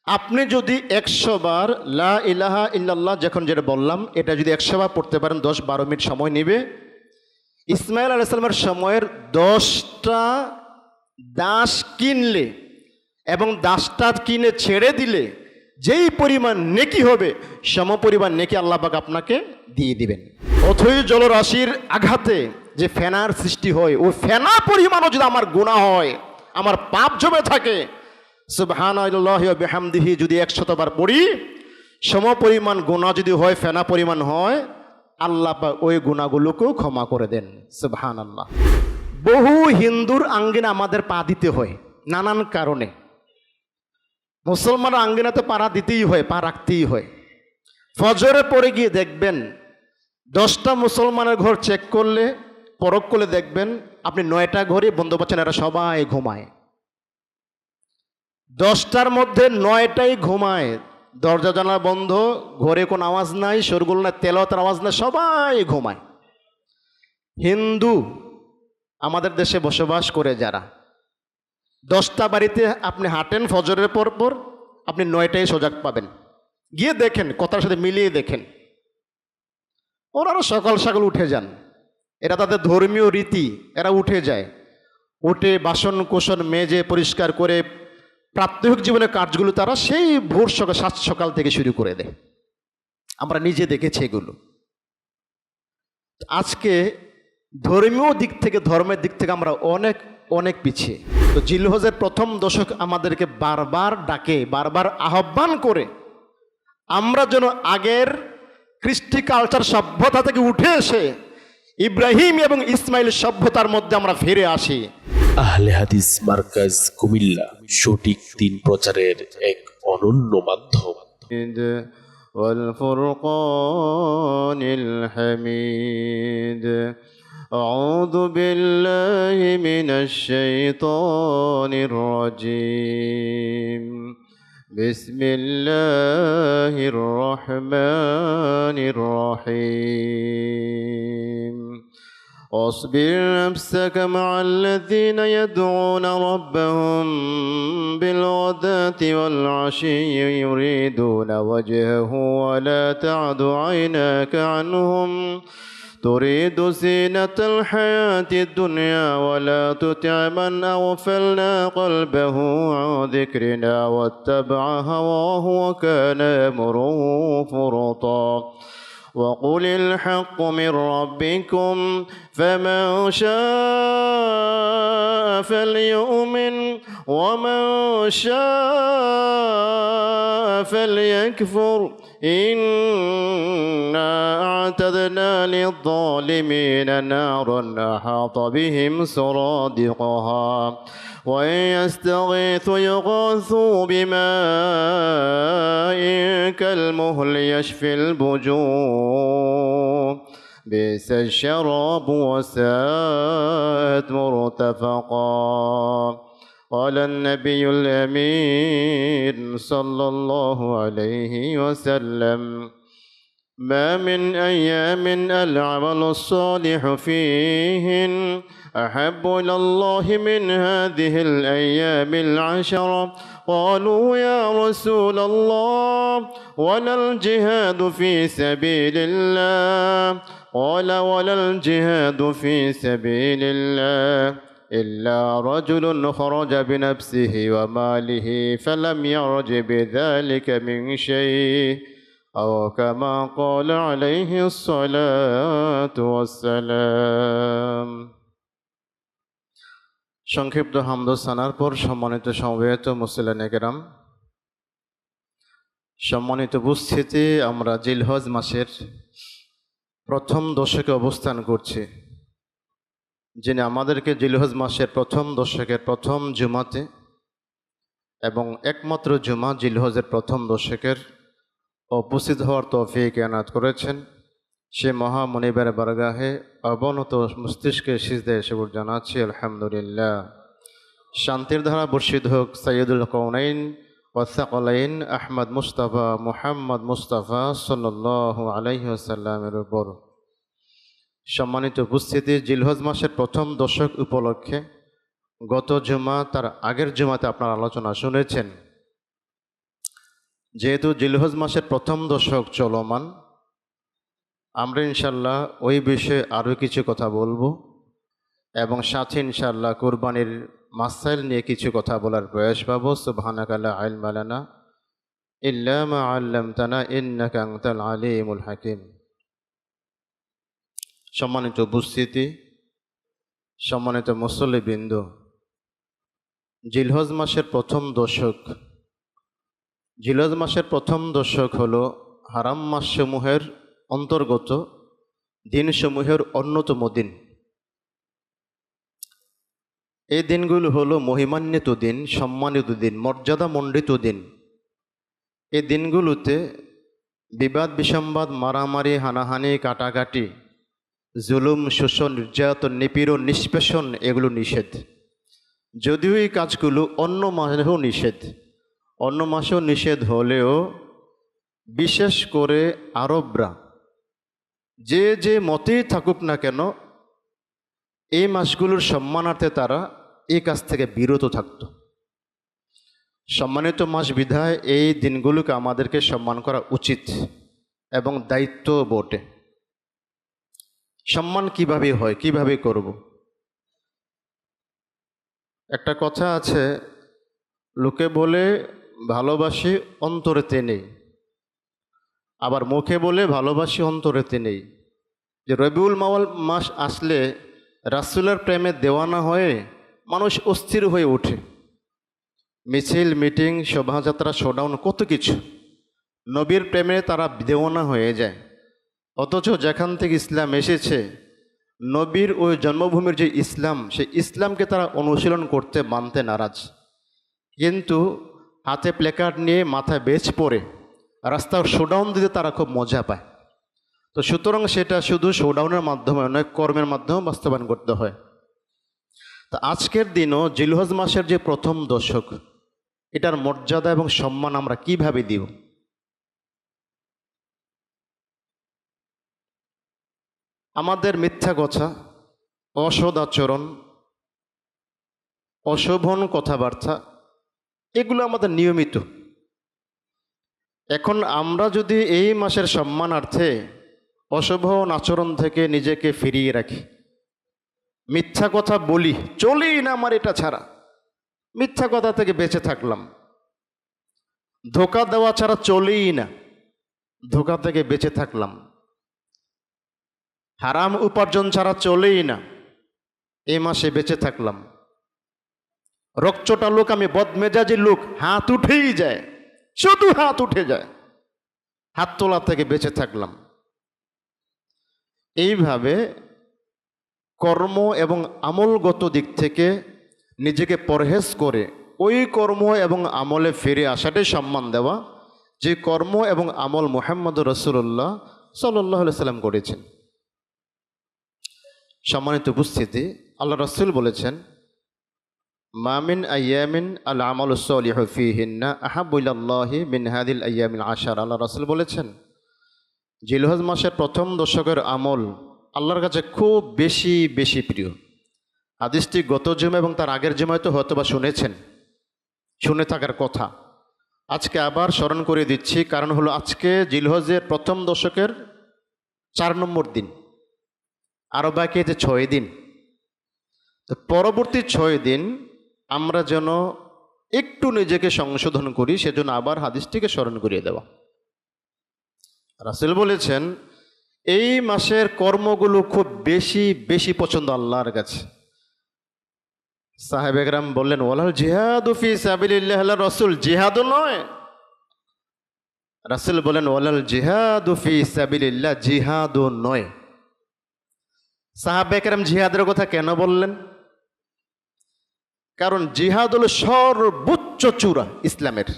আপনি যদি 100 বার লা ইলাহা ইল্লাল্লাহ যখন যেটা বললাম এটা যদি 100 বার পড়তে পারেন 10-12 মিনিট সময় নেবে। ইসমাইল আলাইহিস সালামের সময়ের 10টা দাস কিনলে এবং দাসটা কিনে ছেড়ে দিলে যেই পরিমাণ নেকি হবে সমপরিমাণ নেকি আল্লাহ পাক আপনাকে দিয়ে দিবেন। অথই জলরাশির আঘাতে যে ফেনার সৃষ্টি হয় ওই ফেনা পরিমাণও যদি আমার গুনাহ হয়, আমার পাপ জমে থাকে, সুবহানাল্লাহি ওয়া বিহামদিহি যদি 100 বার পড়ি, সমপরিমাণ গুনাহ যদি হয়, ফেনা পরিমাণ হয়, আল্লাহ পাক ওই গুনাহগুলোকেও ক্ষমা করে দেন। সুবহানাল্লাহ। বহু হিন্দুর আঙ্গিনা আমাদের পা দিতে হয় নানান কারণে। মুসলমানের আঙ্গিনাতে পা দিতেই হয়, পা রাখতেই হয়। ফজরে পরে গিয়ে দেখবেন 10টা মুসলমানের ঘর চেক করলে, পরখ করলে দেখবেন আপনি 9টা ঘরে বন্ধু পাচ্ছেন এরা সবাই ঘুমায়। 10টার মধ্যে 9টাই ঘুমায়, দরজা জানালা বন্ধ, ঘরে কোনো আওয়াজ নাই, শোরগোল নাই, তেলাওয়াতের আওয়াজ নাই, সবাই ঘুমায়। হিন্দু আমাদের দেশে বসবাস করে যারা, 10টা বাড়িতে আপনি হাঁটেন ফজরের পর আপনি 9টাই সজাগ পাবেন। গিয়ে দেখেন, কথার সাথে মিলিয়ে দেখেন, ওনারা সকাল সকাল উঠে যান, এরা তাদের ধর্মীয় রীতি, এরা উঠে যায়, উঠে বাসন কোসন মেজে পরিষ্কার করে প্রাত্যহিক জীবনের কাজগুলো তারা সেই ভোর সকাল 7 সকাল থেকে শুরু করে দেয়। আমরা নিজে দেখেছি এগুলো। আজকে ধর্মীয় দিক থেকে, ধর্মের দিক থেকে আমরা অনেক অনেক পিছিয়ে। তো জিলহজের প্রথম দশক আমাদেরকে বারবার ডাকে, বারবার আহ্বান করে আমরা যেন আগের কৃষ্টি কালচার সভ্যতা থেকে উঠে এসে ইব্রাহিম এবং ইসমাইল সভ্যতার মধ্যে আমরা ফিরে আসি। আহলে হাদিস মার্কাজ কুমিল্লা সঠিক দিন প্রচারের এক অনন্য মাধ্যম। والفرقان الحميد أعوذ بالله من الشيطان الرجيم بسم الله الرحمن الرحيم واصبر نفسك مع الذين يدعون ربهم بالغداة والعشي يريدون وجهه ولا تعد عيناك عنهم تريد زينة الحياة الدنيا ولا تطع من أغفلنا قلبه عن ذكرنا واتبع هواه وكان أمره فرطا وقل الحق من ربكم فمن شاء فليؤمن ومن شاء فليكفر إنا أعتدنا للظالمين نارا أحاط بهم سرادقها وإن يستغيثوا يغاثوا بماء كالمهل يشفي الوجوه بئس الشراب وساءت مرتفقا قال النبي الأمين صلى الله عليه وسلم ما من أيام العمل الصالح فيهن أحب إلى الله من هذه الأيام العشرة قالوا يا رسول الله ولا الجهاد في سبيل الله قال ولا الجهاد في سبيل الله إلا رجل خرج بنفسه وماله فلم يرج بذلك من شيء أو كما قال عليه الصلاة والسلام। সংক্ষিপ্ত হামদ ও সানার পর সম্মানিত সমবেত মুসলিম কেরাম, সম্মানিত উপস্থিতি, আমরা জিলহজ মাসের প্রথম দশকে অবস্থান করছি। যিনি আমাদেরকে জিলহজ মাসের প্রথম দশকের প্রথম জুমাতে এবং একমাত্র জুমা জিলহজের প্রথম দশকের উপস্থিত হওয়ার তৌফিক এনায়েত করেছেন, সে মহামনিবের বারগাহে অবনত মস্তিষ্কে সিজদায়ে শুকর জানাচ্ছি আলহামদুলিল্লাহ। শান্তির ধারা বর্ষিত হোক সৈয়দুল কওনাইন ওয়া সাকলাইন আহমদ মুস্তাফা মুহাম্মদ মুস্তাফা সাল্লাল্লাহু আলাইহি ওয়াসাল্লামের উপর। সম্মানিত উপস্থিতি, জিলহজ মাসের প্রথম দশক উপলক্ষে গত জুমা তার আগের জুমাতে আপনার আলোচনা শুনেছেন। যেহেতু জিলহজ মাসের প্রথম দশক চলমান, আমরা ইনশাল্লাহ ওই বিষয়ে আরও কিছু কথা বলবো এবং সাথে ইনশাল্লাহ কুরবানির মাসাইল নিয়ে কিছু কথা বলার প্রয়াস পাবো। সুবহানাকা লা ইলমা লানা ইল্লা মা আল্লামতানা ইন্নাকা আনতাল আলিমুল হাকিম। সম্মানিত উপস্থিতি, সম্মানিত মুসল্লিবৃন্দ, জিলহজ মাসের প্রথম দশক, জিলহজ মাসের প্রথম দশক হলো হারাম মাসসমূহের অন্তর্গত দিনসমূহের অন্যতম দিন। এই দিনগুলো হলো মহিমান্বিত দিন, সম্মানিত দিন, মর্যাদামণ্ডিত দিন। এই দিনগুলোতে বিবাদ বিসম্বাদ, মারামারি, হানাহানি, কাটাকাটি, জুলুম, শোষণ, নির্যাতন, নিপীড়ন, নিষ্পেষণ এগুলো নিষেধ। যদিও এই কাজগুলো অন্য মাসেও নিষেধ, অন্য মাসেও নিষেধ হলেও বিশেষ করে আরবরা যে যে মতেই থাকুক না কেন, এই মাসগুলোর সম্মানার্থে তারা এই কাজ থেকে বিরত থাকত। সম্মানিত মাস বিধায় এই দিনগুলোকে আমাদেরকে সম্মান করা উচিত এবং দায়িত্ব বটে। সম্মান কিভাবে হয়, কিভাবে করব? একটা কথা আছে, লোকে বলে ভালোবাসি অন্তরেতে নেই, আবার মুখে বলে ভালোবাসি অন্তরেতে নেই। যে রবিউল আউয়াল মাস আসলে রাসূলের প্রেমে দেওয়ানা হয়ে মানুষ অস্থির হয়ে ওঠে। মিছিল, মিটিং, শোভাযাত্রা, শোডাউন, কত কিছু, নবীর প্রেমে তারা দেওয়ানা হয়ে যায়। অথচ যেখান থেকে ইসলাম এসেছে, নবীর ওই জন্মভূমির যে ইসলাম, সেই ইসলামকে তারা অনুশীলন করতে মানতে নারাজ। কিন্তু হাতে প্ল্যাকার্ড নিয়ে মাথায় বেচ পরে রাস্তার শোডাউন দিতে তারা খুব মজা পায়। তো সুতরাং সেটা শুধু শোডাউনের মাধ্যমে নয়, কর্মের মাধ্যমে বাস্তবায়ন করতে হয়। তো আজকের দিনও জিলহজ মাসের যে প্রথম দশক, এটার মর্যাদা এবং সম্মান আমরা কিভাবে দিব? আমাদের মিথ্যা কথা, অসৎ আচরণ, অশোভন কথাবার্তা, এগুলো আমাদের নিয়মিত। এখন আমরা যদি এই মাসের সম্মানার্থে অশোভন আচরণ থেকে নিজেকে ফিরিয়ে রাখি, মিথ্যা কথা বলি, চলেই না আমার এটা ছাড়া, মিথ্যা কথা থেকে বেঁচে থাকলাম, ধোঁকা দেওয়া ছাড়া চলেই না, ধোঁকা থেকে বেঁচে থাকলাম, হারাম উপার্জন ছাড়া চলেই না, এই মাসে বেঁচে থাকলাম, রকচটা লোক, আমি বদমেজাজি লোক, হাত উঠেই যায়, শুধু হাত উঠে যায়, হাত তোলা থেকে বেঁচে থাকলাম। এইভাবে কর্ম এবং আমলগত দিক থেকে নিজেকে পরহেজ করে ওই কর্ম এবং আমলে ফিরে আসাটাই সম্মান দেওয়া, যে কর্ম এবং আমল মুহাম্মদ রাসূলুল্লাহ সাল্লাল্লাহু আলাইহি সাল্লাম করেছেন। সম্মানিত উপস্থিতি, আল্লাহ রাসূল বলেছেন, মামিন আইয়ামিন আল আমালু সলিহু ফীহিন্না আহাব্বু ইলাল্লাহি মিন হাদিল আইয়ামিল আশার। আল্লাহ রাসূল বলেছেন, জিলহজ মাসের প্রথম দশকের আমল আল্লাহর কাছে খুব বেশি বেশি প্রিয়। হাদিসটি গত জুমা এবং তার আগের জুমায় তো হয়তোবা শুনেছেন, শুনে থাকার কথা। আজকে আবার স্মরণ করে দিচ্ছি, কারণ হলো আজকে জিলহজের প্রথম দশকের 4 নম্বর দিন, আরও বাকি আছে 6 দিন। তো পরবর্তী 6 দিন আমরা যেন একটু নিজেকে সংশোধন করি, সেজন্য আবার হাদিসটিকে স্মরণ করিয়ে দেওয়া। রাসূল বলেছেন, এই মাসের কর্মগুলো খুব বেশি বেশি পছন্দ আল্লাহর কাছে। সাহাবে কেরাম বললেন, ওয়ালাল জিহাদু ফি সাবিলিল্লাহ। রাসূল, জিহাদও নয়? রাসূল বলেন, ওয়ালাল জিহাদু ফি সাবিলিল্লাহ, জিহাদও নয়। সাহাবে কেরাম জিহাদের কথা কেন বললেন? কারণ জিহাদ হলো সর্বোচ্চ চূড়া ইসলামের,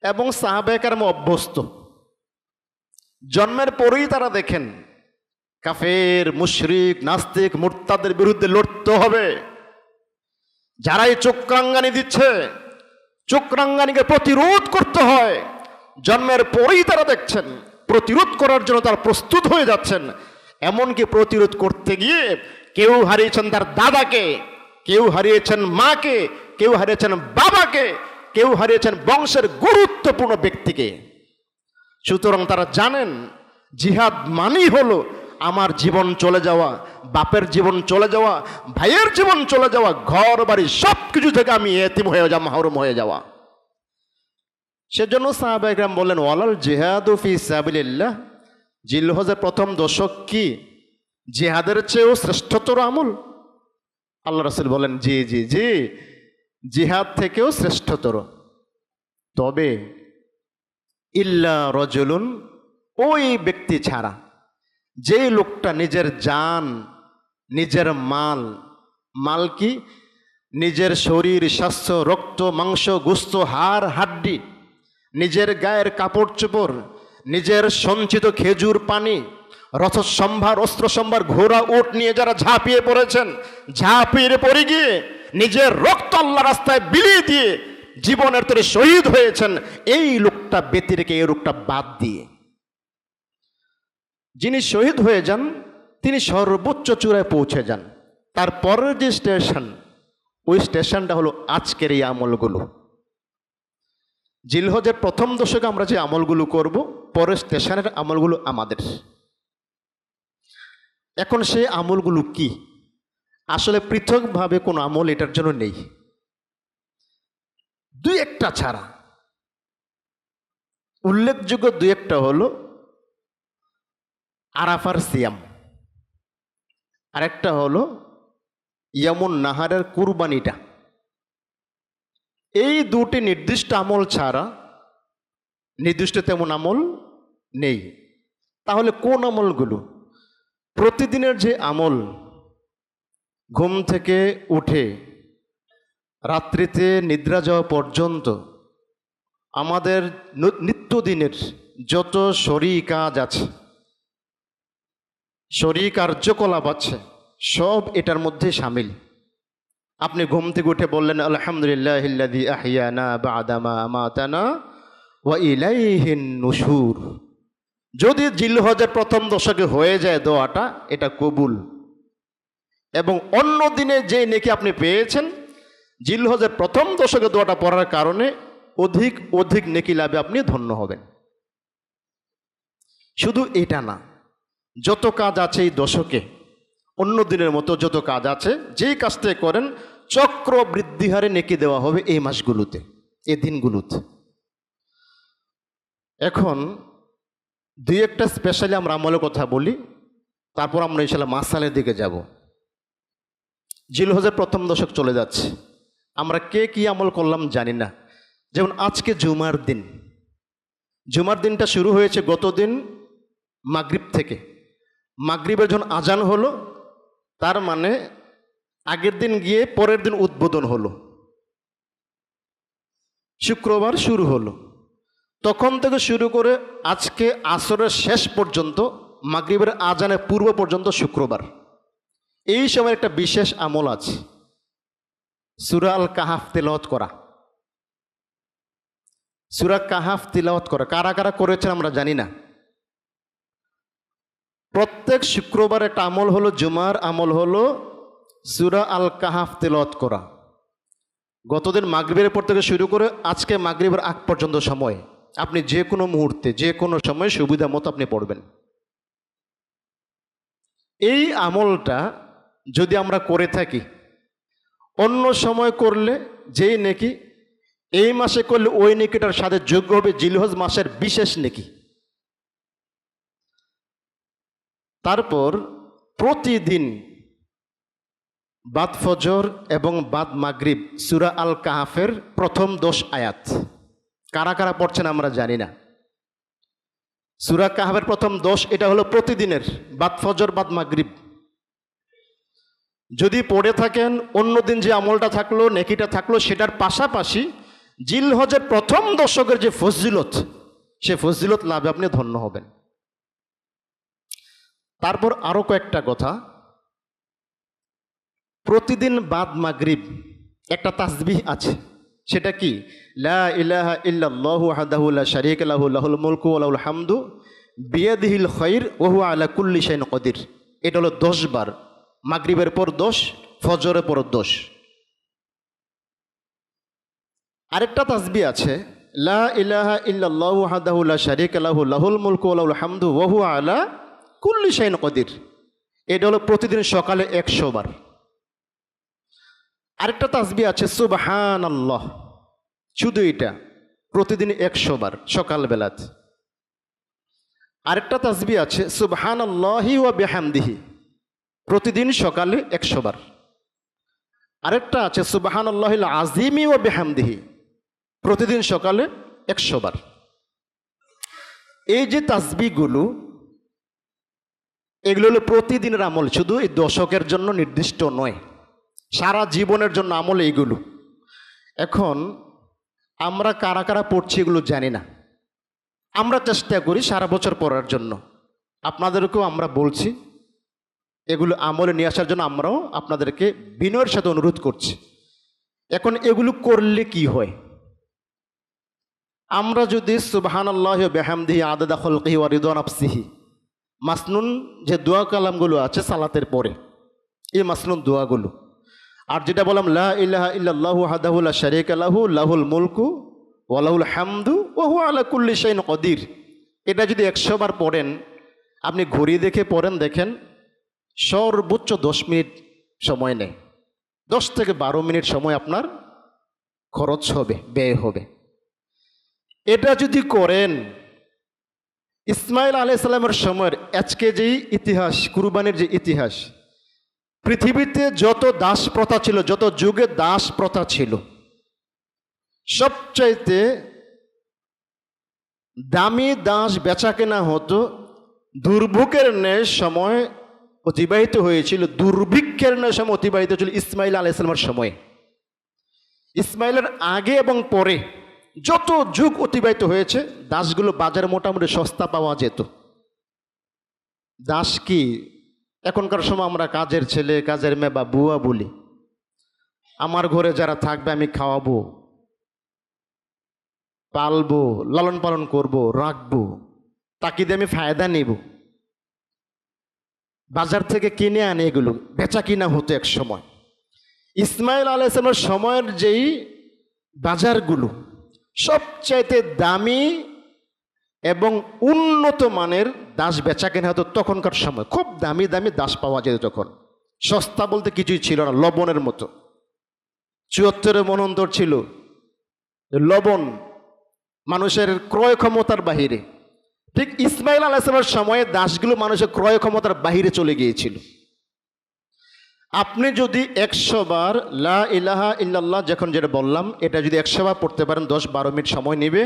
এবং সাহাবে কেরাম অভ্যস্ত। জন্মের পরেই তারা দেখেন কাফের, মুশরিক, নাস্তিক, মুরতাদের বিরুদ্ধে লড়তে হবে। যারাই চক্রাঙ্গানি দিচ্ছে, চক্রাঙ্গানিকে প্রতিরোধ করতে হয়, জন্মের পরেই তারা দেখছেন প্রতিরোধ করার জন্য তারা প্রস্তুত হয়ে যাচ্ছেন। এমনকি প্রতিরোধ করতে গিয়ে কেউ হারিয়েছেন তার দাদাকে, কেউ হারিয়েছেন মাকে, কেউ হারিয়েছেন বাবাকে, কেউ হারিয়েছেন বংশের গুরুত্বপূর্ণ ব্যক্তিকে। সুতরাং তারা জানেন জিহাদ মানেই হলো আমার জীবন চলে যাওয়া, বাপের জীবন চলে যাওয়া, ভাইয়ের জীবন চলে যাওয়া, ঘর বাড়ি সব কিছু থেকে আমি এতিম হয়ে যাওয়া, মাহরুম হয়ে যাওয়া। সেজন্য সাহাবা ইকরাম বললেন, ওয়ালাল জিহাদু ফি সাবিলিল্লাহ, জিলহজের প্রথম দশক কি জিহাদের চেয়েও শ্রেষ্ঠতর আমল? আল্লাহ রাসূল বলেন, জি জি জি, জিহাদ থেকেও শ্রেষ্ঠতর। তবে ইল্লা রজুলুন, ওই ব্যক্তি ছাড়া, যেই লোকটা নিজের জান, নিজের মাল কি নিজের শরীর, স্বাস্থ্য, রক্ত, মাংস, গোস্ত, হাড় হাড্ডি, নিজের গায়ের কাপড় চোপড়, নিজের সঞ্চিত খেজুর পানি, রথসম্ভার, অস্ত্র সম্ভার, ঘোড়া উট নিয়ে যারা ঝাঁপিয়ে পড়েছেন, ঝাঁপিয়ে পড়ে গিয়ে নিজের রক্ত আল্লাহ রাস্তায় বিলিয়ে দিয়ে জীবনের তরে শহীদ হয়েছেন, এই লোকটা ব্যতি রেখে এই লোকটা বাদ দিয়ে যিনি শহীদ হয়ে যান তিনি সর্বোচ্চ চূড়ায় পৌঁছে যান। তারপরের যে স্টেশন, ওই স্টেশনটা হলো আজকের এই আমলগুলো। জিলহজের প্রথম দশকে আমরা যে আমলগুলো করব, পরের স্টেশনের আমলগুলো আমাদের। এখন সেই আমলগুলো কি? আসলে পৃথকভাবে কোনো আমল এটার জন্য নেই, দুই একটা ছাড়া। উল্লেখযোগ্য দুই একটা হলো আরাফার সিয়াম, আরেকটা হলো ইয়ামুন নাহারের কুরবানিটা। এই দুটি নির্দিষ্ট আমল ছাড়া নির্দিষ্ট তেমন আমল নেই। তাহলে কোন আমলগুলো? প্রতিদিনের যে আমল, ঘুম থেকে উঠে রাত্রিতে নিদ্রা যাওয়া পর্যন্ত আমাদের নিত্যদিনের যত শরী কাজ আছে, শরী কার্যকলাপ আছে, সব এটার মধ্যে শামিল। আপনি ঘুম থেকে উঠে বললেন আলহামদুলিল্লাহিল্লাযী আহইয়ানা বা'দা মা আমাতানা ওয়া ইলাইহিন নুশুর। যদি জিলহজের প্রথম দশকে হয়ে যায় দোয়াটা, এটা কবুল। এবং অন্য দিনে যে নেকি আপনি পেয়েছেন, জিলহজের প্রথম দশকে দোয়াটা পড়ার কারণে অধিক অধিক নেকি লাভে আপনি ধন্য হবেন। শুধু এটা না, যত কাজ আছে এই দশকে, অন্য দিনের মতো যত কাজ আছে, যেই কাজটা করেন চক্র বৃদ্ধি হারে নেকি দেওয়া হবে এই মাসগুলোতে, এই দিনগুলোতে। এখন দুই একটা স্পেশালি আমরা আমলের কথা বলি, তারপর আমরা ইনশাআল্লাহ মাসালের দিকে যাব। জিলহজের প্রথম দশক চলে যাচ্ছে, আমরা কে কি আমল করলাম জানি না। যেমন আজকে জুমার দিন, জুমার দিনটা শুরু হয়েছে গতদিন মাগরিব থেকে। মাগরিবের যখন আজান হলো, তার মানে আগের দিন গিয়ে পরের দিন উদ্বোধন হলো, শুক্রবার শুরু হলো। তখন থেকে শুরু করে আজকে আসরের শেষ পর্যন্ত, মাগরিবের আজানের পূর্ব পর্যন্ত শুক্রবার। এই সময় একটা বিশেষ আমল আছে, সূরা আল কাহাফ তিলাওয়াত করা। সূরা কাহাফ তিলাওয়াত করা কারা কারা করেছেন আমরা জানি না। প্রত্যেক শুক্রবার একটা আমল হলো, জুমার আমল হলো সূরা আল কাহাফ তিলাওয়াত করা। গতদিন মাগরিবের পর থেকে শুরু করে আজকে মাগরিবের আগ পর্যন্ত সময়, আপনি যে কোনো মুহূর্তে যে কোনো সময় সুবিধা মতো আপনি পড়বেন। এই আমলটা যদি আমরা করে থাকি, অন্য সময় করলে যেই নেকি, এই মাসে করলে ওই নেকিটার সাথে যোগ্য হবে জিলহজ মাসের বিশেষ নেকি। তারপর প্রতিদিন বাদ ফজর এবং বাদ মাগরিব সূরা আল কাহাফের প্রথম 10 আয়াত কারা কারা পড়ছেন আমরা জানি না। সূরা কাহাফের প্রথম 10, এটা হলো প্রতিদিনের বাদ ফজর বাদ মাগরিব। যদি পড়ে থাকেন, অন্যদিন যে আমলটা থাকলো, নেকিটা থাকলো, সেটার পাশাপাশি জিলহজের প্রথম দশকের যে ফজিলত, সে ফজিলত লাভে আপনি ধন্য হবেন। তারপর আরো কয়েকটা কথা, প্রতিদিন বাদ মাগরিব একটা তাসবিহ আছে, সেটা কি? লা ইলাহা ইল্লাল্লাহু ওয়াহদাহু লা শারীকা লাহু লাহুল মুলকু ওয়া লাহুল হামদু বিয়াদিহিল খায়র ওয়া হুয়া আলা কুল্লি শাইইন কাদির। এটা হলো 10 বার, মাগরিবের পর 10, ফজরের পর 10। আরেকটা তাসবিহ আছে, লা ইলাহা ইল্লাল্লাহু ওয়াহদাহু লা শারীকা লাহু লাহুল মুলকু ওয়া লাহুল হামদু ওয়া হুয়া আলা কুল্লি শাইইন কদির। এটা হলো প্রতিদিন সকালে 100 বার। আরেকটা তাসবিহ আছে সুবহানাল্লাহ, শুধু এটা প্রতিদিন 100 বার সকালবেলাতে। আরেকটা তাসবিহ আছে সুবহানাল্লাহি ওয়া বিহামদিহি, প্রতিদিন সকালে 100 বার। আরেকটা আছে সুবহানাল্লাহিল আযীমি ওয়া বিহামদিহি, প্রতিদিন সকালে 100 বার। এই যে তাসবিহগুলো, এগুলো হলো প্রতিদিনের আমল, শুধু এই দশকের জন্য নির্দিষ্ট নয়, সারা জীবনের জন্য আমল এইগুলো। এখন আমরা কারা কারা পড়ছি এগুলো জানি না, আমরা চেষ্টা করি সারা বছর পড়ার জন্য। আপনাদেরকেও আমরা বলছি এগুলো আমলে নিয়ে আসার জন্য, আমরাও আপনাদেরকে বিনয়ের সাথে অনুরোধ করছি। এখন এগুলো করলে কি হয়? আমরা যদি সুবহানাল্লাহি ওয়া বিহামদিহি আদাদা খালকিহি ওয়া রিদা নাফসিহি, মাসনুন যে দোয়া কালামগুলো আছে সালাতের পরে, এই মাসনুন দোয়াগুলো, আর যেটা বললাম লা ইলাহা ইল্লাল্লাহু ওয়াহদাহু লা শারীকা লাহু লাহুল মুলকু ওয়া লাহুল হামদু ওয়া হুয়া আলা কুল্লি শাইইন কদির, এটা যদি 100 বার পড়েন, আপনি ঘড়ি দেখে পড়েন, দেখেন সর্বোচ্চ 10 মিনিট সময় নেয়, 10 থেকে 12 মিনিট সময় আপনার খরচ হবে, ব্যয় হবে। এটা যদি করেন, ইসমাইল আলাইহিস সালামের সময়ের আজকে যেই ইতিহাস, কুরবানির যে ইতিহাস, পৃথিবীতে যত দাস প্রথা ছিল, যত যুগে দাস প্রথা ছিল, সবচাইতে দামি দাস বেচা কেনা হতো, দুর্ভিক্ষের ন্যায় সময় অতিবাহিত হয়েছিল, দুর্ভিক্ষের ন্যায় সময় অতিবাহিত ছিল ইসমাইল আলাইহিস সালামের সময়ে। ইসমাইলের আগে এবং পরে যত যুগ অতিবাহিত হয়েছে, দাসগুলো বাজারে মোটামুটি সস্তা পাওয়া যেত। দাস কি এখনকার সময় আমরা কাজের ছেলে, কাজের মেয়ে বা বুয়া বলি। আমার ঘরে যারা থাকবে আমি খাওয়াবো, পালবো, লালন পালন করব, রাখবো, তাকে দিয়ে আমি ফায়দা নেব। বাজার থেকে কিনে আনে, এগুলো বেচা কিনা হতো এক সময়। ইসমাইল আলাইহিস সালামের সময়ের যেই বাজারগুলো সবচাইতে দামি এবং উন্নত মানের দাস বেচা কেনা হতো তখনকার সময়। খুব দামি দামি দাস পাওয়া যেত তখন, সস্তা বলতে কিছুই ছিল না, লবণের মতো। 74 মনন্তর ছিল লবণ, মানুষের ক্রয় ক্ষমতার বাহিরে। ঠিক ইসমাইল আলাইহিস সালামের সময়ে দাসগুলো মানুষের ক্রয় ক্ষমতার বাহিরে চলে গিয়েছিল। আপনি যদি 100 বার লা ইলাহা ইল্লাল্লাহ, যখন যেটা বললাম, এটা যদি 100 বার পড়তে পারেন, 10-12 মিনিট সময় নেবে।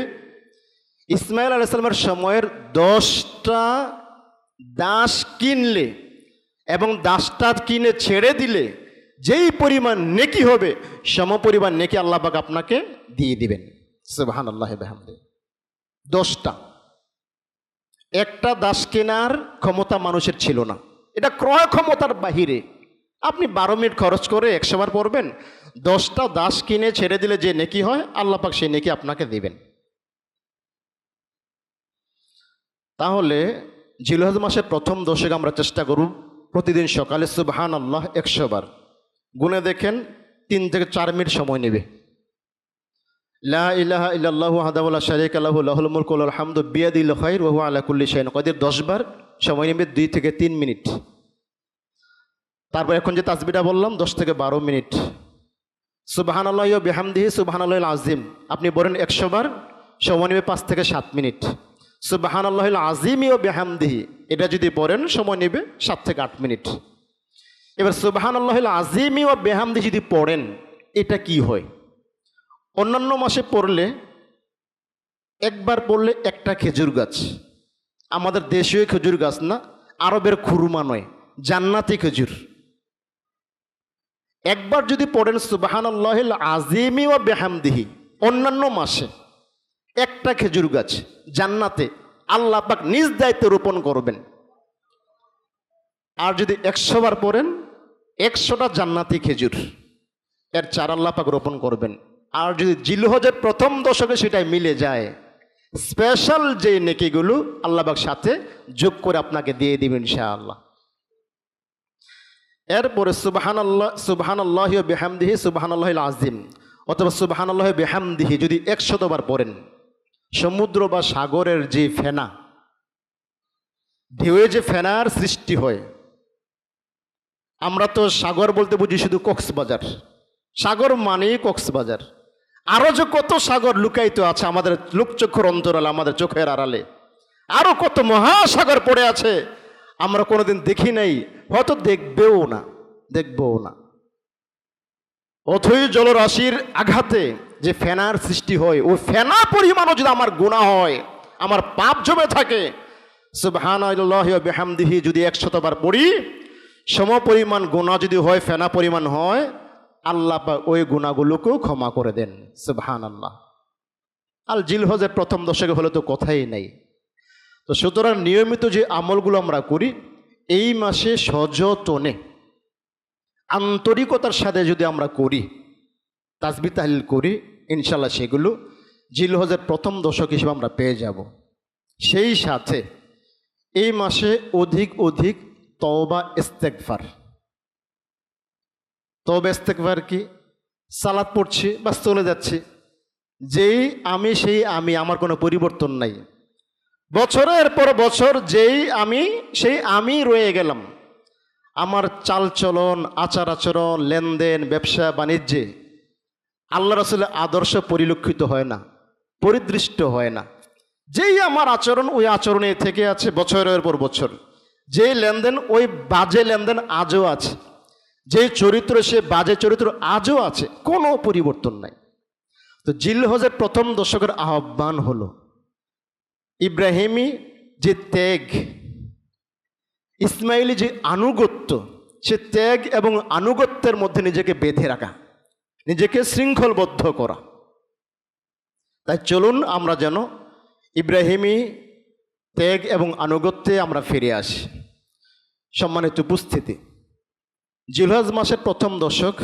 ইসমাইল আলাইহিস সালামের সময়ের 10টা দাস কিনলে এবং দাসটা কিনে ছেড়ে দিলে যেই পরিমাণ নেকি হবে, সমপরিমাণ নেকি আল্লাহ পাক আপনাকে দিয়ে দিবেন। সুবহানাল্লাহি ওয়া বিহামদিহি। 10টা, একটা দাস কেনার ক্ষমতা মানুষের ছিল না, এটা ক্রয় ক্ষমতার বাহিরে। আপনি 12 মিনিট খরচ করে 100 বার পড়বেন, 10টা দাস কিনে ছেড়ে দিলে যে নেকি হয়, আল্লাহ পাক সেই নেকি আপনাকে দিবেন। তাহলে জিলহজ মাসের প্রথম দশকে আমরা চেষ্টা করব প্রতিদিন সকালে সুবহানাল্লাহ 100 বার গুনে দেখেন, 3 থেকে 4 মিনিট সময় নেবে। লা ইলাহা ইল্লাল্লাহু ওয়াহদাহু লা শারীকা লাহু লাহুল মুলকু ওয়া লাহুল হামদু বিয়াদিহিল খায়র ওয়া হুয়া আলা কুল্লি শাইইন কদির 10 বার সময় নেবে, 2 থেকে 3 মিনিট। তারপর এখন যে তাসবিহটা বললাম 10 থেকে 12 মিনিট। সুবহানাল্লাহি ওয়া বিহামদিহি সুবহানাল্লাহিল আযীম আপনি বলেন 100 বার, সময় নেবে 5 থেকে 7 মিনিট। সুবহানাল্লাহিল আযীমি ওয়া বিহামদিহি এটা যদি পড়েন, সময় নেবে 7 থেকে 8 মিনিট। এবার সুবহানাল্লাহিল আযীমি ওয়া বিহামদিহি যদি পড়েন, এটা কি হয়? অন্যান্য মাসে পড়লে, একবার পড়লে একটা খেজুর গাছ, আমাদের দেশীয় খেজুর গাছ না, আরবের খুরমা নয়, জান্নাতি খেজুর। একবার যদি পড়েন সুবহানাল্লাহিল আযীমি ওয়া বিহামদিহি, অন্যান্য মাসে একটা খেজুর গাছ জান্নাতে আল্লাহ পাক নিজ দায়িত্বে রোপণ করবেন। আর যদি 100 বার পড়েন, 100টা জান্নাতি খেজুর এর চারা আল্লাহ পাক রোপণ করবেন। আর যদি জিলহজের প্রথম দশকে সেটাই মিলে যায়, স্পেশাল যে নেকিগুলো আল্লাহ পাক সাথে যোগ করে আপনাকে দিয়ে দিবেন ইনশাআল্লাহ। এরপরে সুবহানাল্লাহি ওয়া বিহামদিহি সুবহানাল্লাহিল আযীম অথবা সুবহানাল্লাহ বিহামদিহি যদি 100 বার পড়েন, সমুদ্র বা সাগরের যে ফেনা, ঢেউয়ে যে ফেনার সৃষ্টি হয়, আমরা তো সাগর বলতে বুঝি শুধু কক্সবাজার, সাগর মানেই কক্সবাজার। আরো যে কত সাগর লুকায়িত আছে আমাদের লোকচক্ষুর অন্তরালে, আমাদের চোখের আড়ালে, আরো কত মহাসাগর পড়ে আছে আমরা কোনোদিন দেখি নাই, হয়তো দেখবও না। অথই জলরাশির আঘাতে যে ফেনার সৃষ্টি হয়, ওই ফেনা পরিমাণও যদি আমার গুনাহ হয়, আমার পাপ জমে থাকে, সুবহানাল্লাহি ওয়া বিহামদিহি যদি 100 বার পড়ি, সম পরিমাণ গুনাহ যদি হয়, ফেনা পরিমাণ হয়, আল্লাহ পাক ওই গুনাহগুলোকেও ক্ষমা করে দেন। সুবহানাল্লাহ। আল জিলহজের প্রথম দশকে হলে তো কথাই নাই। তো সুতরাং নিয়মিত যে আমলগুলো আমরা করি, এই মাসে সযতনে আন্তরিকতার সাথে যদি আমরা করি, তাসবিহ তাহলিল করি, ইনশাল্লাহ সেগুলো জিলহজের প্রথম দশক হিসেবে আমরা পেয়ে যাব। সেই সাথে এই মাসে অধিক অধিক তওবা ইস্তেগফার। তওবা ইস্তেগফার কি? সালাত পড়ছি, বাস চলে যাচ্ছি, যেই আমি সেই আমি, আমার কোনো পরিবর্তন নাই। বছরের পর বছর যেই আমি সেই আমি রয়ে গেলাম। আমার চালচলন, আচার আচরণ, লেনদেন, ব্যবসা বাণিজ্যে আল্লাহ রাসূলের আদর্শ পরিলক্ষিত হয় না, পরিদৃষ্ট হয় না। যেই আমার আচরণ, ওই আচরণে থেকে আছে বছরের পর বছর। যেই লেনদেন, ওই বাজে লেনদেন আজও আছে। যেই চরিত্র, সে বাজে চরিত্র আজও আছে, কোনো পরিবর্তন নাই। তো জিলহজের প্রথম দশকের আহ্বান হলো ইব্রাহিমী যে ত্যাগ, ইসমাইলি যে আনুগত্য, সে ত্যাগ এবং আনুগত্যের মধ্যে নিজেকে বেঁধে রাখা, নিজেকে শৃঙ্খলবদ্ধ করা। তাই চলুন আমরা যেন ইব্রাহিমী ত্যাগ এবং আনুগত্যে আমরা ফিরে আসি। সম্মানিত উপস্থিতি, জিলহজ মাসের প্রথম দশক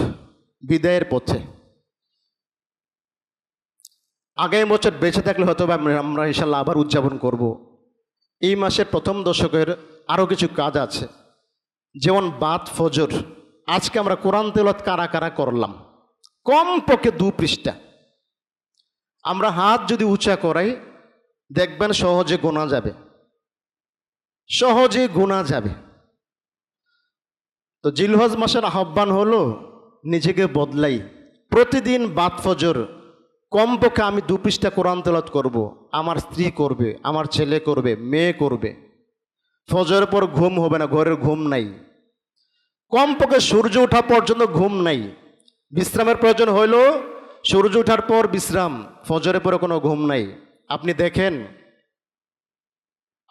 বিদায়ের পথে। আগামী বছর বেঁচে থাকলে হয়তো আমরা ইনশাল্লাহ আবার উদযাপন করব। এই মাসের প্রথম দশকের আরও কিছু কাজ আছে, যেমন বাদ ফজর। আজকে আমরা কোরআন তেলাওয়াত কারা কারা করলাম? কমপক্ষে 2 পৃষ্ঠা। আমরা হাত যদি উঁচা করাই, দেখবেন সহজে গোনা যাবে, সহজে গোনা যাবে। তো জিলহজ মাসের আহ্বান হলো নিজেকে বদলাই। প্রতিদিন বাদ ফজর কমপক্ষে আমি 2 পৃষ্ঠা কোরআন তেলাওয়াত করব। আমার স্ত্রী করবে, আমার ছেলে করবে, মেয়ে করবে। ফজরের পর ঘুম হবে না, ঘরের ঘুম নাই। কমপক্ষে সূর্য ওঠা পর্যন্ত ঘুম নাই। বিশ্রামের প্রয়োজন হইল সূর্য ওঠার পর বিশ্রাম, ফজরের পরে কোনো ঘুম নাই। আপনি দেখেন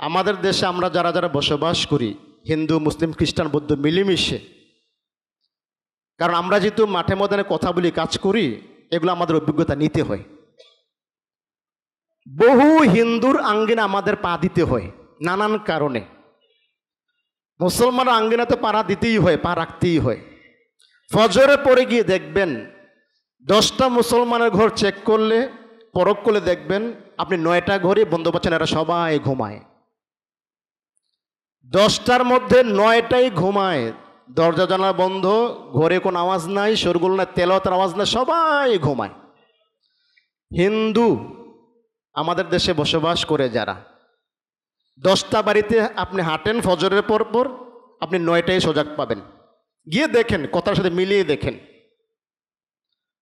আমাদের দেশে আমরা যারা যারা বসবাস করি, হিন্দু, মুসলিম, খ্রিস্টান, বৌদ্ধ মিলেমিশে, কারণ আমরা যেহেতু মাঠে ময়দানে কথা বলি, কাজ করি, এগুলো আমাদের অভিজ্ঞতা নিতে হয়। বহু হিন্দুর আঙ্গিনা আমাদের পা দিতে হয় নানান কারণে। মুসলমানের আঙ্গিনাতে পা দিতেই হয়, পা রাখতেই হয়। ফজরে পরে গিয়ে দেখবেন 10টা মুসলমানের ঘর চেক করলে, পরখ করলে দেখবেন আপনি 9টা ঘরে বন্ধ পাচ্ছেন, এরা সবাই ঘুমায়। 10টার মধ্যে 9টাই ঘুমায়, দরজা জানালা বন্ধ, ঘরে কোনো আওয়াজ নাই, শোরগোল নাই, তেলাওয়াতের আওয়াজ নাই, সবাই ঘুমায়। হিন্দু আমাদের দেশে বসবাস করে যারা, 10টা বাড়িতে আপনি হাঁটেন ফজরের পর পর, আপনি 9টায় সজাগ পাবেন। গিয়ে দেখেন, কথার সাথে মিলিয়ে দেখেন,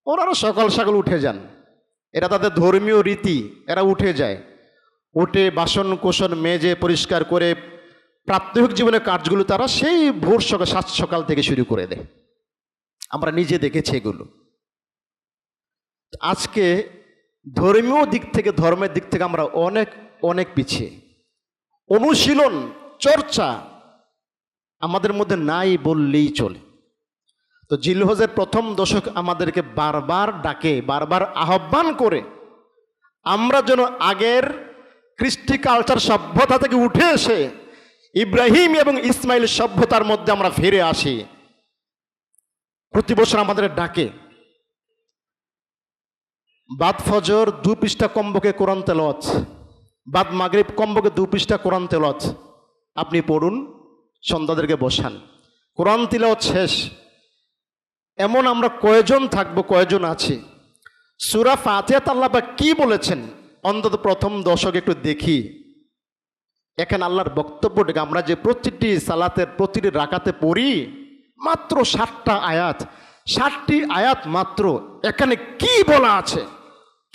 ওনারা সকাল সকাল উঠে যান। এটা তাদের ধর্মীয় রীতি, এরা উঠে যায়। উঠে বাসন কোসন মেজে পরিষ্কার করে প্রাত্যহিক জীবনের কাজগুলো তারা সেই ভোর সকাল 7 সকাল থেকে শুরু করে দেয়। আমরা নিজে দেখেছি এগুলো। আজকে ধর্মীয় দিক থেকে, ধর্মের দিক থেকে আমরা অনেক অনেক পিছিয়ে। অনুশীলন, চর্চা আমাদের মধ্যে নাই বললেই চলে। তো জিলহজের প্রথম দশক আমাদেরকে বারবার ডাকে, বারবার আহ্বান করে আমরা যেন আগের কৃষ্টি কালচার সভ্যতা থেকে উঠে এসে ইব্রাহিম এবং ইসমাইল সভ্যতার মধ্যে আমরা ফিরে আসি। প্রতি বছর আমাদের ডাকে। বাদ ফজর 2 পৃষ্ঠা কমপক্ষে কোরআন তেলাওয়াত, বাদ মাগরিব কমপক্ষে 2 পৃষ্ঠা কোরআন তেলাওয়াত আপনি পড়ুন, সন্তানদেরকে বসান। কোরআন তেলাওয়াত শেষ, এমন আমরা কয়জন থাকবো, কয়জন আছি সূরা ফাতিহাতে আল্লাহ পাক কি বলেছেন অন্তত প্রথম দশক একটু দেখি। এখানে আল্লাহর বক্তব্যটাকে আমরা যে প্রতিটি সালাতের প্রতিটি রাকাতে পড়ি, মাত্র 60টা আয়াত, 60টি আয়াত মাত্র। এখানে কি বলা আছে,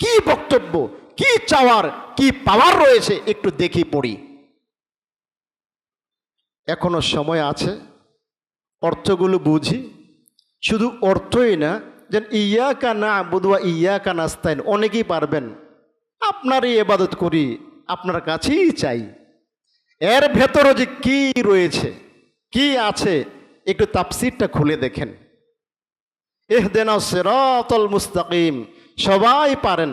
কি বক্তব্য, কি চাওয়ার, কি পাওয়ার রয়েছে একটু দেখি পড়ি। এখনো সময় আছে, অর্থগুলো বুঝি। শুধু অর্থই না, যেন ইয়াকা না'বুদু ওয়া ইয়াকা নাস্তাইন অনেকেই পারবেন, আপনারই ইবাদত করি, আপনার কাছেই চাই। এর ভেতরে যে কি রয়েছে, কি আছে, একটু তাফসীরটা খুলে দেখেন। ইহদিনাস সিরাতাল মুস্তাকিম, সবাই পারেন।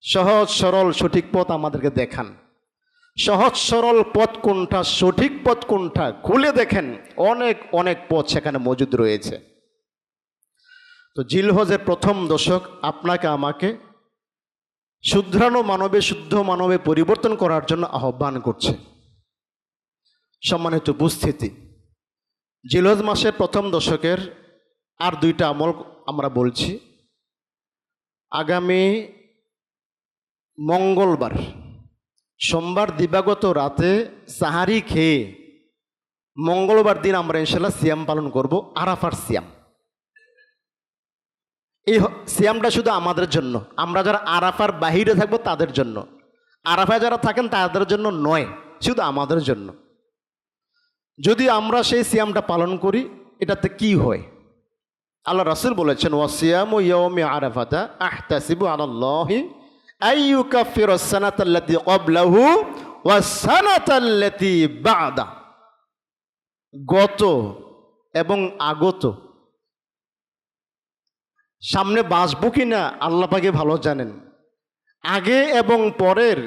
সহজ সরল সঠিক পথ আমাদেরকে দেখান। সহজ সরল পথ কোনটা, সঠিক পথ কোনটা খুলে দেখেন। অনেক অনেক পথ সেখানে মজুদ রয়েছে। তো জিলহজের প্রথম দশক আপনাকে আমাকে শুধরানো মানবে, শুদ্ধ মানবে পরিবর্তন করার জন্য আহ্বান করছে। সম্মানিত উপস্থিতি, জিলহজ মাসের প্রথম দশকের আর 2টা আমল আমরা বলছি। আগামী মঙ্গলবার, সোমবার দিবাগত রাতে সাহারি খেয়ে মঙ্গলবার দিন আমরা ইনশাল্লাহ সিয়াম পালন করব, আরাফার সিয়াম। এই সিয়ামটা শুধু আমাদের জন্য, আমরা যারা আরাফার বাহিরে থাকবো তাদের জন্য। আরাফায় যারা থাকেন তাদের জন্য নয়, শুধু আমাদের জন্য। যদি আমরা সেই সিয়ামটা পালন করি, এটাতে কি হয়? আল্লাহ রাসূল বলেছেন, ওয়াসিয়ামু ইয়াউমি আরাফাতা আহতাসিবু আলাল্লাহি আইয়ুকাফিরাস সানাতাল্লাতী ক্বাবলাহু ওয়াস সানাতাল্লাতী বা'দা। গত এবং আগত, সামনে বাঁচবো কি না আল্লাহ পাকে ভালো জানেন। আগে এবং পরের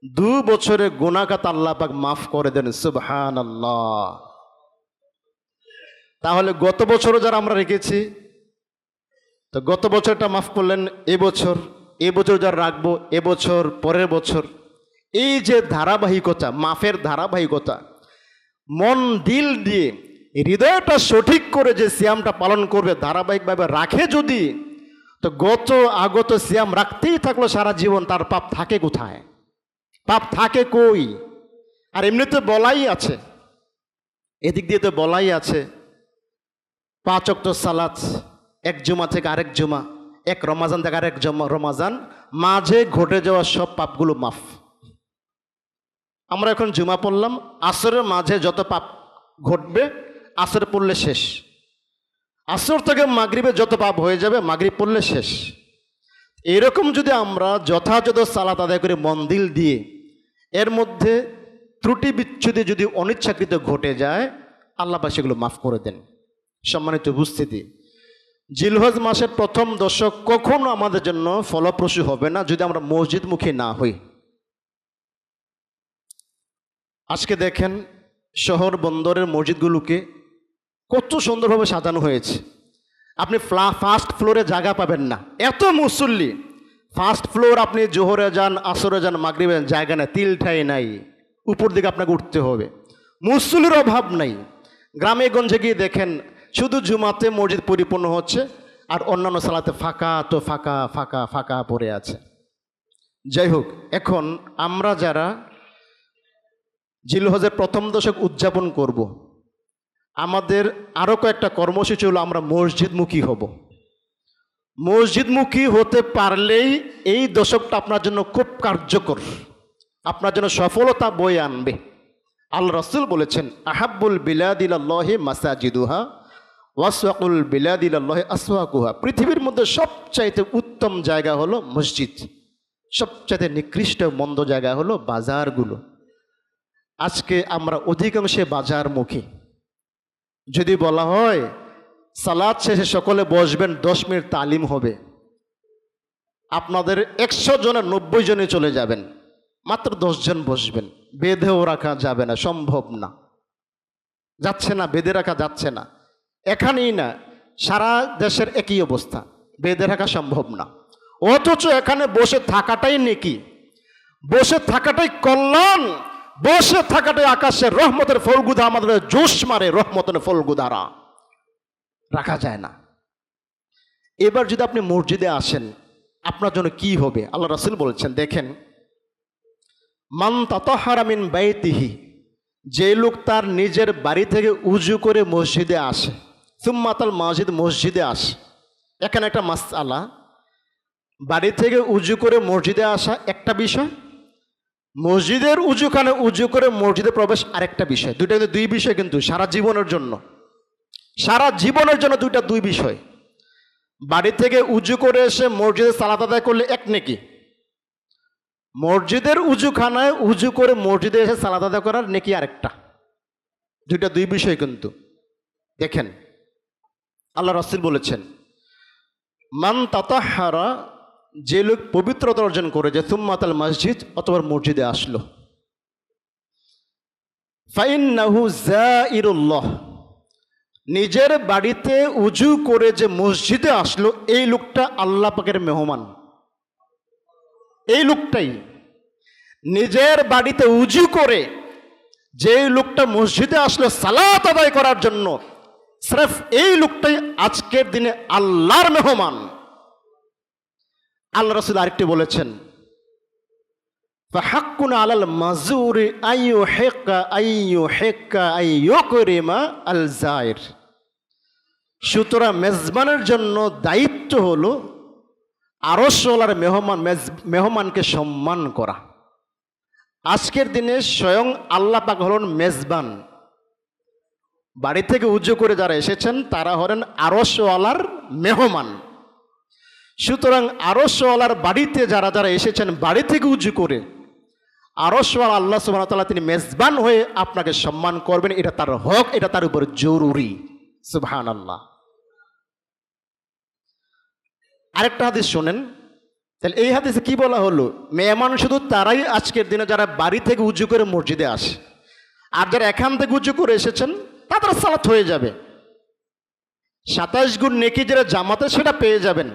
2 বছরের গুনাহগাত আল্লাহ পাক মাফ করে দেন, সুবহানাল্লাহ। তাহলে গত বছরও যারা আমরা রেখেছি, তো গত বছরটা মাফ করলেন এবছর যারা রাখবো এবছর, পরের বছর। এই যে ধারাবাহিকতা, মাফের ধারাবাহিকতা, মন দিল দিয়ে হৃদয়টা সঠিক করে যে সিয়ামটা পালন করবে, ধারাবাহিকভাবে রাখে যদি, তো গত আগত সিয়াম রাখতেই থাকলো সারা জীবন, তার পাপ থাকে কোথায়? পাপ থাকে কই? আর এমনিতে বলাই আছে, এদিক দিয়ে তো বলাই আছে, 5 ওয়াক্ত সালাত, এক জুমা থেকে আরেক জুমা, এক রমাজান থেকে আরেক রমাজান, মাঝে ঘটে যাওয়া সব পাপগুলো মাফ। আমরা এখন জুমা পড়লাম, আসরের মাঝে যত পাপ ঘটবে আসর পড়লে শেষ। আসর থেকে মাগরিবে যত পাপ হয়ে যাবে মাগরিব পড়লে শেষ। এরকম যদি আমরা যথাযথ সালাত আদায় করে মন দিল দিয়ে, এর মধ্যে ত্রুটি বিচ্ছুতি যদি অনিচ্ছাকৃত ঘটে যায়, আল্লাহ পাক সেগুলো মাফ করে দেন। সম্মানিত উপস্থিতি, জিলহজ মাসের প্রথম দশক কখনো আমাদের জন্য ফলপ্রসূ হবে না যদি আমরা মসজিদমুখী না হই। আজকে দেখেন শহর বন্দরের মসজিদগুলোকে কত সুন্দরভাবে সাজানো হয়েছে। আপনি ফার্স্ট ফ্লোরে জায়গা পাবেন না, এত মুসল্লি। ফার্স্ট ফ্লোর আপনি জোহরে যান, আসরে যান, মাগরিবে যান, জায়গা নেই, তিলঠাই নাই, উপর দিকে আপনাকে উঠতে হবে। মুসল্লির অভাব নাই। গ্রামে গঞ্জে গিয়ে দেখেন শুধু জুমাতে মসজিদ পরিপূর্ণ হচ্ছে, আর অন্যান্য সালাতে ফাঁকা তো ফাঁকা ফাঁকা ফাঁকা পড়ে আছে। যাই হোক, এখন আমরা যারা জিলহজের প্রথম দশক উদযাপন করব, আমাদের আরও কয়েকটা কর্মসূচি হলো আমরা মসজিদমুখী হব। মসজিদমুখী হতে পারলেই এই দশকটা আপনার জন্য খুব কার্যকর, আপনার জন্য সফলতা বয়ে আনবে। আল্লাহ রাসূল বলেছেন, আহাব্বুল বিলাদিলাল্লাহি মাসাজিদুহা ওয়াসওয়াকুল বিলাদিলাল্লাহি আসওয়াকুহা। পৃথিবীর মধ্যে সবচাইতে উত্তম জায়গা হলো মসজিদ, সবচাইতে নিকৃষ্ট মন্দ জায়গা হলো বাজারগুলো। আজকে আমরা অধিকাংশে বাজারমুখী। যদি বলা হয় সালাত শেষে সকলে বসবেন, 10 মিনিট তালিম হবে, আপনাদের 100 জনের 90 জনে চলে যাবেন, মাত্র 10 জন বসবেন। বেঁধেও রাখা যাবে না, সম্ভব না, যাচ্ছে না, বেঁধে রাখা যাচ্ছে না। এখানেই না, সারা দেশের একই অবস্থা, বেঁধে রাখা সম্ভব না। অথচ এখানে বসে থাকাটাই নেকি, বসে থাকাটাই কল্যাণ, বসে থাকাটাই আকাশের রহমতের ফলগুদা আমাদের জোশ মারে, রহমতের ফলগুদারা রাখা যায় না। এবার যদি আপনি মসজিদে আসেন, আপনার জন্য কি হবে? আল্লাহ রাসূল বলছেন, দেখেন, মান তাতাহহারা মিন বাইতিহি, যে লোক তার নিজের বাড়ি থেকে উজু করে মসজিদে আসে, সুম্মাতাল মসজিদ, মসজিদে আসে। এখানে একটা মাসআলা, বাড়ি থেকে উজু করে মসজিদে আসা একটা বিষয়, মসজিদের উজুখানে উজু করে মসজিদে প্রবেশ আরেকটা বিষয়। দুইটা কিন্তু দুই বিষয়, কিন্তু সারা জীবনের জন্য, সারা জীবনের জন্য দুই বিষয়। বাড়ি থেকে উজু করে এসে মসজিদে সালাত আদায় করলে এক নেকি, মসজিদের উজুখানায় উজু করে মসজিদে এসে সালাত আদায় করার নেকি আরেকটা। দুইটা দুই বিষয় কিন্তু। দেখেন, আল্লাহ রাসূল বলেছেন, মান তাতাহহারা, যে লোক পবিত্রতা অর্জন করে, যে সুম্মাতাল মসজিদ, অথবা মসজিদে আসলো, ফাইন্নাহু যাইরুল্লাহ, নিজের বাড়িতে উজু করে যে মসজিদে আসলো, এই লোকটা আল্লাহ পাকের মেহমান। এই লোকটাই, নিজের বাড়িতে উজু করে যে লোকটা মসজিদে আসলো সালাত আদায় করার জন্য, স্রেফ এই লোকটাই আজকের দিনে আল্লাহর মেহমান। আল্লাহ রাসূল আরেকটি বলেছেন, ফাহাক্কুন আলাল মাজুরি আইয়ুকরিমা আল যায়ের, সুতরাং মেজবানের জন্য দায়িত্ব হলো আরশওয়ালার মেহমানকে সম্মান করা। আজকের দিনে স্বয়ং আল্লাহ পাক হলেন মেজবান। বাড়ি থেকে উজু করে যারা এসেছেন তারা হলেন আরশওয়ালার মেহমান। সুতরাং আরশওয়ালার বাড়িতে যারা যারা এসেছেন বাড়ি থেকে উজু করে, আরশওয়ালা আল্লাহ সুবহানাহু ওয়া তাআলা তিনি মেজবান হয়ে আপনাকে সম্মান করবেন। এটা তার হক, এটা তার উপর জরুরি। সুবহানাল্লাহ। আরেকটা হাদিস শোনেন, তাহলে এই হাদিসে কি বলা হলো? মেহমান শুধু তারাই আজকের দিনে যারা বাড়ি থেকে উজু করে মসজিদে আসে, আর যারা এখান থেকে উজু করে এসেছেন তাদের সালাত হয়ে যাবে। 27 গুণ নেকি যারা জামাতে সেটা পেয়ে যাবেন,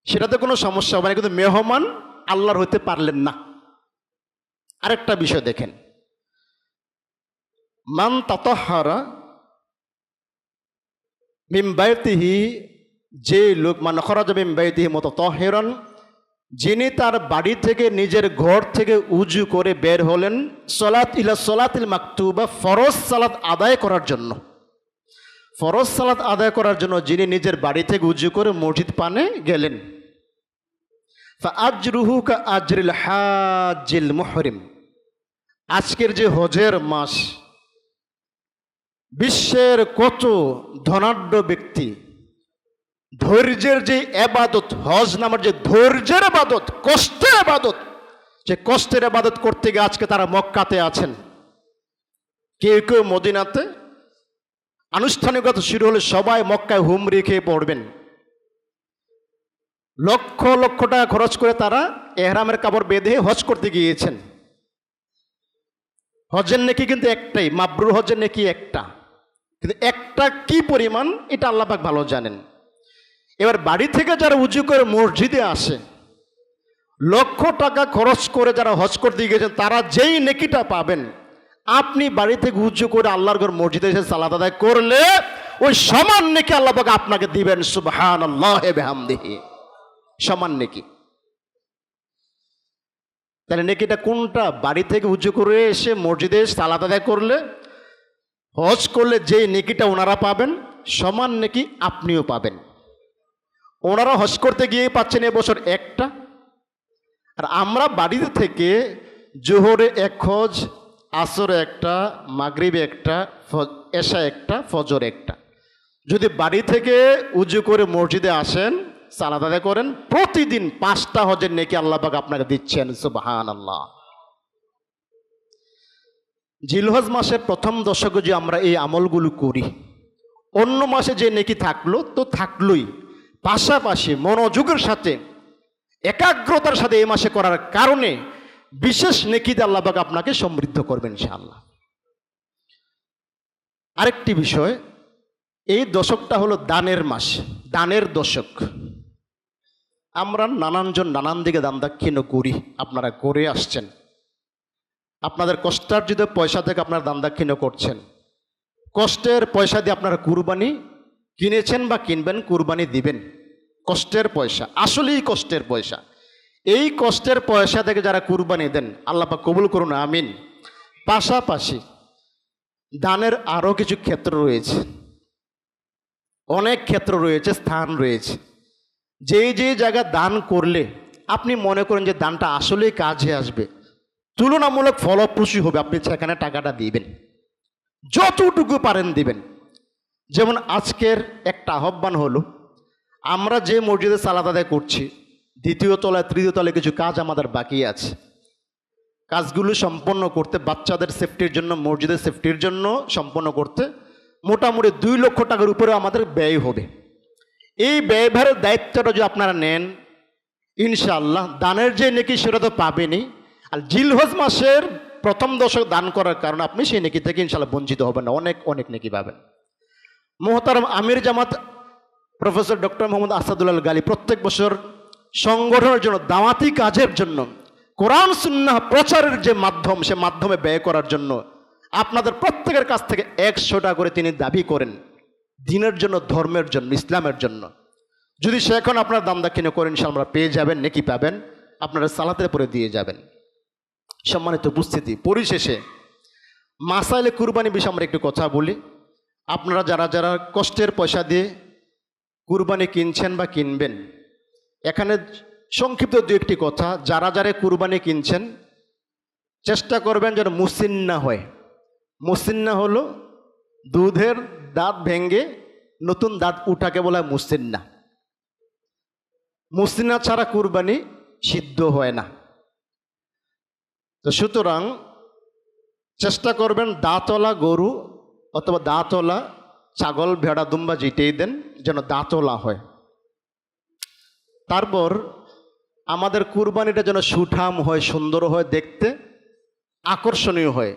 সেটাতে কোনো সমস্যা হবে না, কিন্তু মেহমান আল্লাহর হইতে পারলেন না। আরেকটা বিষয় দেখেন, মান তাতাহহারা মিন বাইতিহি, যে লোক, মান খরাজা মিন বাইতিহি মুতাতাহহিরান, যিনি তার বাড়ি থেকে নিজের ঘর থেকে উজু করে বের হলেন সালাত ইলা সালাতিল মাকতুবা, ফরজ সালাত আদায় করার জন্য। ফরজ সালাত আদায় করার জন্য যিনি নিজের বাড়ি থেকে উজু করে মসজিদ পানে গেলেন, ফাআজরুহু কা আজরিল হাজ্জিল মুহরিম, আজকের যে হজের মাস, বিশ্বের কত ধনাঢ্য ব্যক্তি ধৈর্যের যে এবাদত, হজ নামের যে ধৈর্যের এবাদত, কষ্টের এবাদত, যে কষ্টের এবাদত করতে গিয়ে আজকে তারা মক্কাতে আছেন, কেউ কেউ মদিনাতে। আনুষ্ঠানিকতা শুরু হলে সবাই মক্কায় হুমরি খেয়ে পড়বেন। লক্ষ লক্ষ টাকা খরচ করে তারা এহরামের কাপড় বেঁধে হজ করতে গিয়েছেন। হজের নেকি কিন্তু একটাই, মাবরুর হজের নেকি একটা, কিন্তু একটা কি পরিমাণ এটা আল্লাহ পাক ভালো জানেন। এবার বাড়ি থেকে যারা উজু করে মসজিদে আসে, লক্ষ টাকা খরচ করে যারা হজ করতে গিয়েছেন, তারা যেই নেকিটা পাবেন, আপনি বাড়ি থেকে উজু করে আল্লাহর ঘর মসজিদে এসে সালাত আদায় করলে ওই সমান নেকি আল্লাহ পাক আপনাকে দিবেন। সুবহানাল্লাহি ওয়া বিহামদিহি, সমান নেকি। তাহলে নেকিটা কোনটা? বাড়ি থেকে উজু করে এসে মসজিদে সালাত আদায় করলে, হজ করলে যেই নেকিটা ওনারা পাবেন, সমান নেকি আপনিও পাবেন। ওনারা হজ করতে গিয়ে পাচ্ছেন এবছর একটা, আর আমরা বাড়িতে থেকে জোহরে এক হজ, আসরে একটা, মাগরিবে একটা, এশা একটা, ফজর একটা। যদি বাড়ি থেকে উজু করে মসজিদে আসেন, সালাত আদায় করেন, প্রতিদিন 5টা হজের নেকি আল্লাহ পাক আপনাকে দিচ্ছেন। সুবহানাল্লাহ। জিলহজ মাসের প্রথম দশকে যে আমরা এই আমলগুলো করি, অন্য মাসে যে নেকি থাকলো তো থাকলোই, পাশাপাশি মনোযোগের সাথে, একাগ্রতার সাথে এই মাসে করার কারণে বিশেষ নেকিতে আল্লাহ পাক আপনাকে সমৃদ্ধ করবেন ইনশাআল্লাহ। আরেকটি বিষয়, এই দশকটা হলো দানের মাস, দানের দশক। আমরা নানানজন নানান দিকে দান দাক্ষিণ্য করি, আপনারা করে আসছেন। আপনাদের কষ্টার্জিত পয়সা থেকে আপনারা দান দাক্ষিণ্য করছেন। কষ্টের পয়সা দিয়ে আপনারা কুরবানি কিনেছেন বা কিনবেন, কুরবানি দিবেন। কষ্টের পয়সা, আসলেই কষ্টের পয়সা। এই কষ্টের পয়সা থেকে যারা কুরবানি দেন আল্লাহ পাক কবুল করুন, আমিন। পাশাপাশি দানের আরও কিছু ক্ষেত্র রয়েছে, অনেক ক্ষেত্র রয়েছে, স্থান রয়েছে। যেই যেই জায়গা দান করলে আপনি মনে করেন যে দানটা আসলেই কাজে আসবে, তুলনামূলক ফলপ্রসূ হবে, আপনি সেখানে টাকাটা দিবেন, যতটুকু পারেন দিবেন। যেমন আজকের একটা আহ্বান হলো, আমরা যে মসজিদে সালাত আদায় করছি, দ্বিতীয় তলায় তৃতীয় তলায় কিছু কাজ আমাদের বাকি আছে। কাজগুলো সম্পন্ন করতে, বাচ্চাদের সেফটির জন্য, মসজিদের সেফটির জন্য সম্পন্ন করতে মোটামুটি 2 লক্ষ টাকার উপরে আমাদের ব্যয় হবে। এই ব্যয়ভারের দায়িত্বটা যদি আপনারা নেন, ইনশাআল্লাহ দানের যে নেকি সেটা তো পাবেনই, আর জিলহজ মাসের প্রথম দশক দান করার কারণে আপনি সেই নেকি থেকে ইনশাআল্লাহ বঞ্চিত হবেন না, অনেক অনেক নেকি পাবেন। মোহতারাম আমির জামাত প্রফেসর ডক্টর মোহাম্মদ আসাদুল্লাহ গালি প্রত্যেক বছর সংগঠনের জন্য, দাওয়াতি কাজের জন্য, কোরআন সুন্নাহ প্রচারের যে মাধ্যম, সে মাধ্যমে ব্যয় করার জন্য আপনাদের প্রত্যেকের কাছ থেকে 100 টাকা করে তিনি দাবি করেন, দিনের জন্য, ধর্মের জন্য, ইসলামের জন্য। যদি সে এখন আপনার দাম দাক্ষিণ্য করেন, ইনশাআল্লাহ পেয়ে যাবেন, নেকি পাবেন, আপনারা সালাতের পরে দিয়ে যাবেন। সম্মানিত উপস্থিতি, পরিশেষে মাসাইলে কুরবানি বিষয়ে আমরা একটু কথা বলি। আপনারা যারা যারা কষ্টের পয়সা দিয়ে কুরবানি কিনছেন বা কিনবেন, এখানে সংক্ষিপ্ত 2-1টি কথা। যারা যারা কুরবানি কিনছেন, চেষ্টা করবেন যেন মুসিন্না হয়। মুসিন্না হলো দুধের দাঁত ভেঙে নতুন দাঁত উঠাকে বলা হয় মুসিন্না। মুসিন্না ছাড়া কুরবানি সিদ্ধ হয় না। তো সুতরাং চেষ্টা করবেন দাঁতওয়ালা গরু অথবা দাঁতওয়ালা ছাগল, ভেড়া, দুম্বা যেটাই দেন যেন দাঁতওয়ালা হয়। তারপর আমাদের কুরবানিটা যেন সুঠাম হয়, সুন্দর হয়, দেখতে আকর্ষণীয় হয়,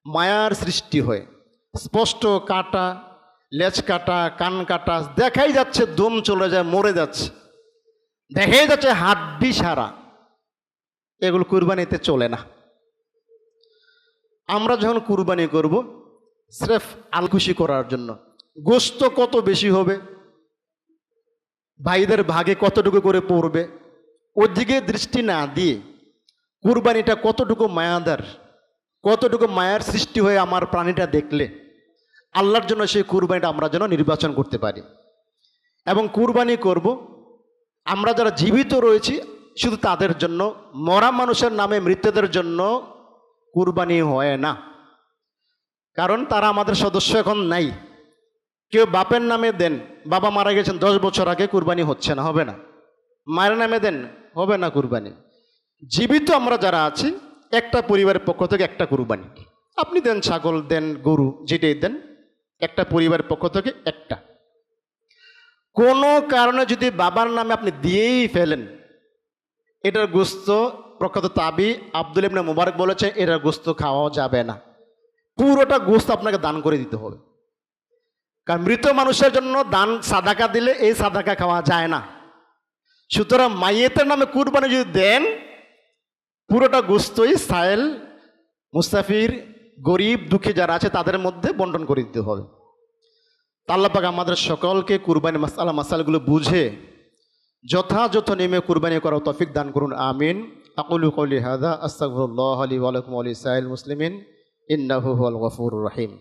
মায়ার সৃষ্টি হয়। স্পষ্ট কাটা, লেজ কাটা, কান কাটা, দেখাই যাচ্ছে দম চলে যায়, মরে যাচ্ছে, দেখাই যাচ্ছে হাড্ডি সারা, এগুলো কুরবানিতে চলে না। আমরা যখন কুরবানি করব স্রেফ আলখুশি করার জন্য, গোশত কত বেশি হবে, ভাইদের ভাগে কতটুকু করে পড়বে, ওদিকে দৃষ্টি না দিয়ে কুরবানিটা কতটুকু মায়াদার, কতটুকু মায়ার সৃষ্টি হয়ে আমার প্রাণীটা দেখলে আল্লাহর জন্য সেই কুরবানিটা আমরা যেন নির্বাচন করতে পারি। এবং কুরবানি করব আমরা যারা জীবিত রয়েছি শুধু তাদের জন্য, মরা মানুষের নামে মৃতদের জন্য কুরবানি হয় না, কারণ তারা আমাদের সদস্য এখন নাই। কেউ বাপের নামে দেন, বাবা মারা গেছেন 10 বছর আগে, কুরবানি হচ্ছে না, হবে না। মায়ের নামে দেন, হবে না কুরবানি। জীবিত আমরা যারা আছি, একটা পরিবারের পক্ষ থেকে একটা কুরবানি। আপনি দেন ছাগল, দেন গরু, যেটাই দেন, একটা পরিবারের পক্ষ থেকে একটা। কোনো কারণে যদি বাবার নামে আপনি দিয়েই ফেলেন, এটার গোস্ত প্রখ্যাত তাবি আব্দুল ইবনে মুবারক বলেছে, এটার গোস্ত খাওয়া যাবে না, পুরোটা গোস্ত আপনাকে দান করে দিতে হবে। কারণ মৃত মানুষের জন্য দান সাদাকা দিলে এই সাদাকা খাওয়া যায় না। সুতরাং মাইয়েতের নামে কুরবানি যদি দেন, পুরোটা গোস্তই সায়েল, মুস্তাফির, গরিব, দুঃখী যারা আছে তাদের মধ্যে বন্টন করে দিতে হবে। আল্লাহ পাক আমাদের সকলকে কুরবানি মাসালাগুলো বুঝে যথাযথ নেমে কুরবানি করার তৌফিক দান করুন, আমিন। আকুলু কওলি হাযা আস্তাগফিরুল্লাহ লি ওয়া লাকুম ওয়া লিসাইরিল মুসলিমিন ইন্নাহু হুয়াল গফুরুর রহিম।